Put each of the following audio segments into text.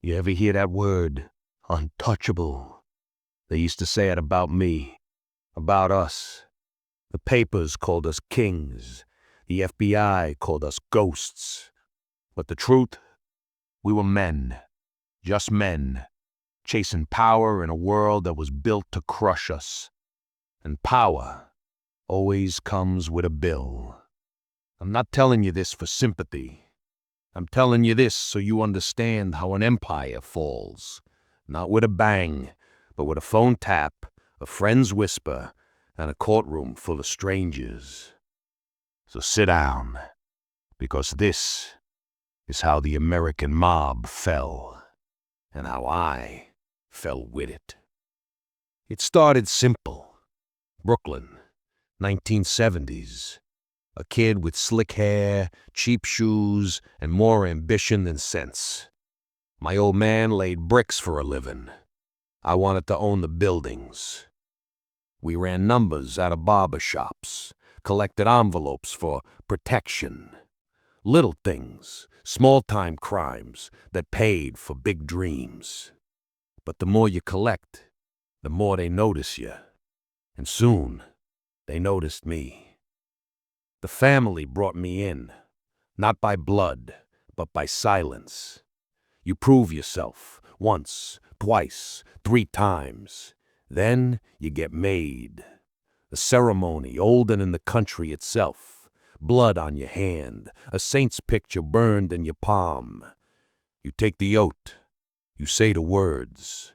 You ever hear that word? Untouchable. They used to say it about me, about us. The papers called us kings. The FBI called us ghosts. But the truth? We were men. Just men. Chasing power in a world that was built to crush us. And power always comes with a bill. I'm not telling you this for sympathy. I'm telling you this so you understand how an empire falls. Not with a bang, but with a phone tap, a friend's whisper, and a courtroom full of strangers. So sit down, because this is how the American mob fell, and how I fell with it. It started simple. Brooklyn, 1970s. A kid with slick hair, cheap shoes, and more ambition than sense. My old man laid bricks for a living. I wanted to own the buildings. We ran numbers out of barber shops, collected envelopes for protection. Little things, small-time crimes that paid for big dreams. But the more you collect, the more they notice you. And soon, they noticed me. The family brought me in, not by blood, but by silence. You prove yourself once, twice, 3 times. Then you get made. A ceremony older than the country itself. Blood on your hand, a saint's picture burned in your palm. You take the oath. You say the words.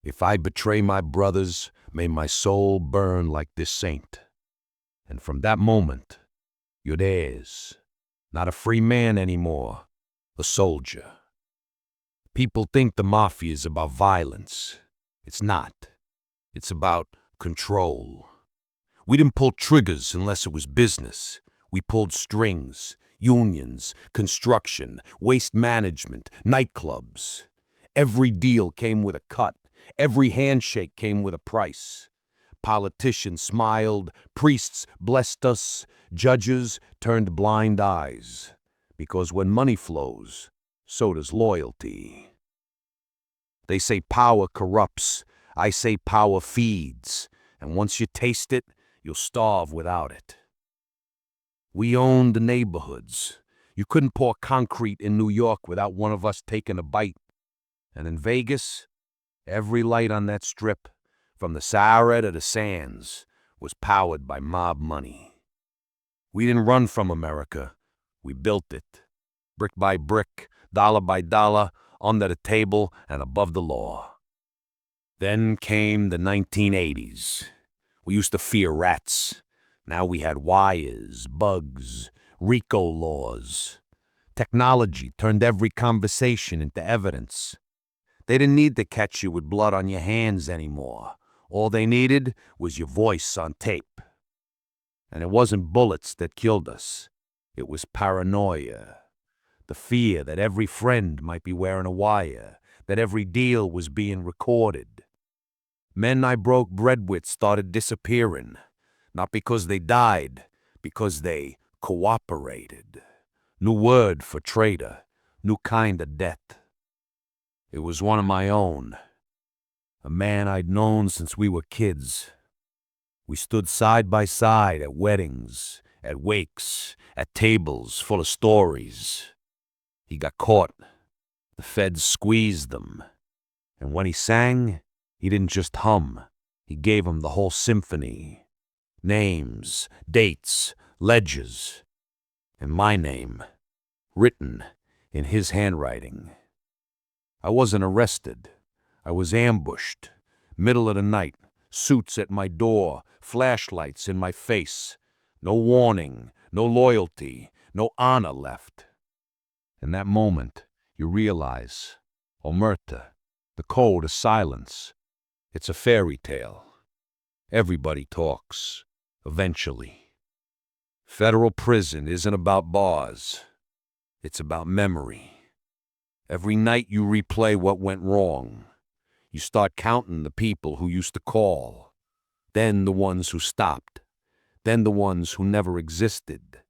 If I betray my brothers, may my soul burn like this saint. And from that moment, you're theirs. Not a free man anymore, a soldier. People think the Mafia is about violence. It's not. It's about control. We didn't pull triggers unless it was business. We pulled strings, unions, construction, waste management, nightclubs. Every deal came with a cut. Every handshake came with a price. Politicians smiled, priests blessed us, judges turned blind eyes. Because when money flows, so does loyalty. They say power corrupts. I say power feeds. And once you taste it, you'll starve without it. We owned the neighborhoods. You couldn't pour concrete in New York without one of us taking a bite. And in Vegas, every light on that strip, from the Sahara to the Sands, was powered by mob money. We didn't run from America. We built it. Brick by brick, dollar by dollar, under the table and above the law. Then came the 1980s. We used to fear rats. Now we had wires, bugs, RICO laws. Technology turned every conversation into evidence. They didn't need to catch you with blood on your hands anymore. All they needed was your voice on tape. And it wasn't bullets that killed us. It was paranoia. The fear that every friend might be wearing a wire, that every deal was being recorded. Men I broke bread with started disappearing, not because they died, because they cooperated. New word for traitor, new kind of death. It was one of my own, a man I'd known since we were kids. We stood side by side at weddings, at wakes, at tables full of stories. He got caught. The feds squeezed them. And when he sang, he didn't just hum. He gave them the whole symphony. Names, dates, ledgers. And my name, written in his handwriting. I wasn't arrested. I was ambushed. Middle of the night, suits at my door, flashlights in my face. No warning, no loyalty, no honor left. In that moment, you realize, omerta, the code of silence. It's a fairy tale. Everybody talks, eventually. Federal prison isn't about bars. It's about memory. Every night you replay what went wrong. You start counting the people who used to call, then the ones who stopped, then the ones who never existed.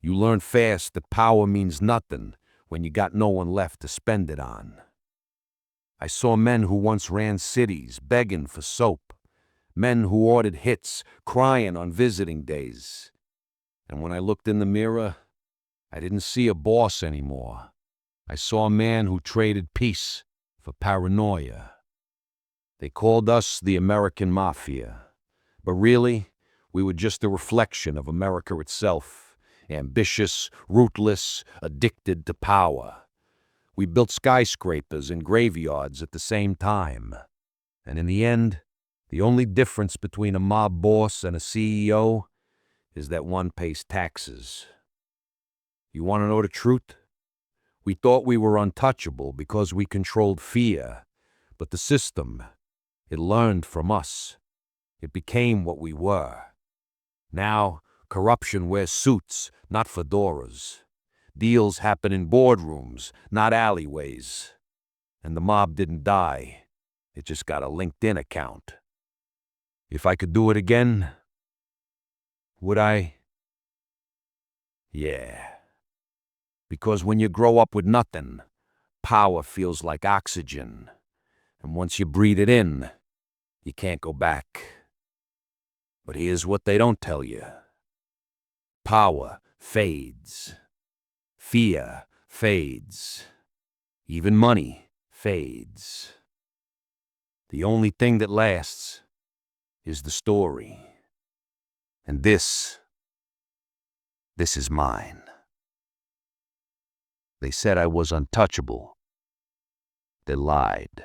You learn fast that power means nothing when you got no one left to spend it on. I saw men who once ran cities begging for soap, men who ordered hits, crying on visiting days. And when I looked in the mirror, I didn't see a boss anymore. I saw a man who traded peace for paranoia. They called us the American Mafia, but really, we were just a reflection of America itself, ambitious, ruthless, addicted to power. We built skyscrapers and graveyards at the same time. And in the end, the only difference between a mob boss and a CEO is that one pays taxes. You want to know the truth? We thought we were untouchable because we controlled fear, but the system, it learned from us. It became what we were. Now, corruption wears suits, not fedoras. Deals happen in boardrooms, not alleyways. And the mob didn't die. It just got a LinkedIn account. If I could do it again, would I? Yeah. Because when you grow up with nothing, power feels like oxygen. And once you breathe it in, you can't go back. But here's what they don't tell you. Power fades. Fear fades. Even money fades. The only thing that lasts is the story. And this is mine. They said I was untouchable. They lied.